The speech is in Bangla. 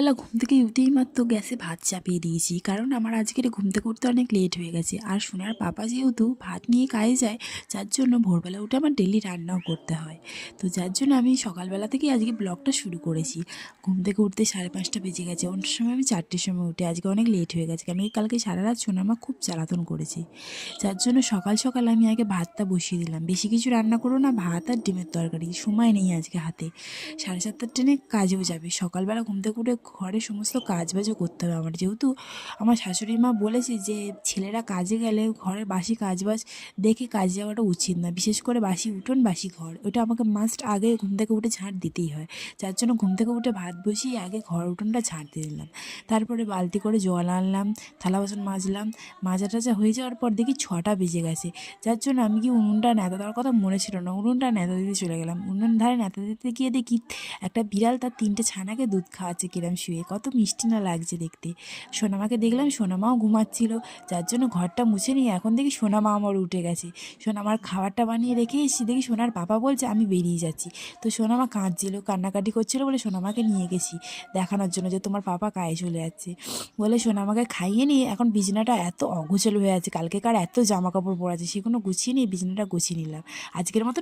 সকালবেলা ঘুম থেকে উঠেই মাত্র গ্যাসে ভাত চাপিয়ে দিয়েছি, কারণ আমার আজকের ঘুম থেকে উঠতে অনেক লেট হয়ে গেছে। আর সোনার পাপা যেহেতু ভাত নিয়ে কাজে যায়, যার জন্য ভোরবেলা উঠে আমার ডেলি রান্নাও করতে হয়। তো যার জন্য আমি সকালবেলা থেকেই আজকে ব্লগটা শুরু করেছি। ঘুম থেকে উঠতে 5:30 বেজে গেছে, অন্য সময় আমি 4টের সময় উঠে, আজকে অনেক লেট হয়ে গেছে কেন কি কালকে সারা রাত সোনামা খুব জ্বালাতন করেছে। যার জন্য সকাল সকাল আমি আগে ভাতটা বসিয়ে দিলাম। বেশি কিছু রান্না করো না, ভাত আর ডিমের তরকারি, সময় নেই আজকে হাতে। 7:30 ট্রেনে কাজেও যাবে। সকালবেলা ঘুম থেকে উঠে ঘরের সমস্ত কাজবাজও করতে হবে আমার, যেহেতু আমার শাশুড়ি মা বলেছে যে ছেলেরা কাজে গেলে ঘরের বাসি কাজবাজ দেখে কাজে যাওয়াটা উচিত না, বিশেষ করে বাসি উঠোন বাসি ঘর, ওটা আমাকে মাস্ট আগে ঘুম থেকে উঠে ঝাঁট দিতেই হয়। যার জন্য ঘুম থেকে উঠে ভাত বসিয়ে আগে ঘর উঠোনটা ঝাঁট দিয়ে দিলাম। তারপরে বালতি করে জল আনলাম, থালা বাসন মাজলাম। মাজা টাজা হয়ে যাওয়ার পর দেখি 6টা বেজে গেছে। যার জন্য আমি কি উনুনটা নেতা দেওয়ার কথা মনে ছিল না, উনুনটা নেতা দিতে চলে গেলাম। উনুন ধারে নেতা দিতে গিয়ে দেখি একটা বিড়াল তার 3টে ছানাকে দুধ খাওয়াচ্ছে কিরম শুয়ে, কত মিষ্টি না লাগছে দেখতে। সোনামাকে দেখলাম, সোনামাও ঘুমাচ্ছিল। যার জন্য ঘরটা মুছে নিয়ে এখন দেখি সোনামা আমার উঠে গেছে। সোনামার খাবারটা বানিয়ে রেখে এসেছি, দেখি সোনার পাপা বলছে আমি বেরিয়ে যাচ্ছি। তো সোনামা কাঁদছিল, কান্নাকাটি করছিলো বলে সোনামাকে নিয়ে গেছি দেখানোর জন্য যে তোমার পাপা কাজে চলে যাচ্ছে বলে। সোনামাকে খাইয়ে নিয়ে এখন বিছানাটা এত অগোছালো হয়ে আছে, কালকেকার এত জামা কাপড় পরা আছে সেগুলো গুছিয়ে নিয়ে বিছানাটা গুছিয়ে নিলাম। আজকের মতো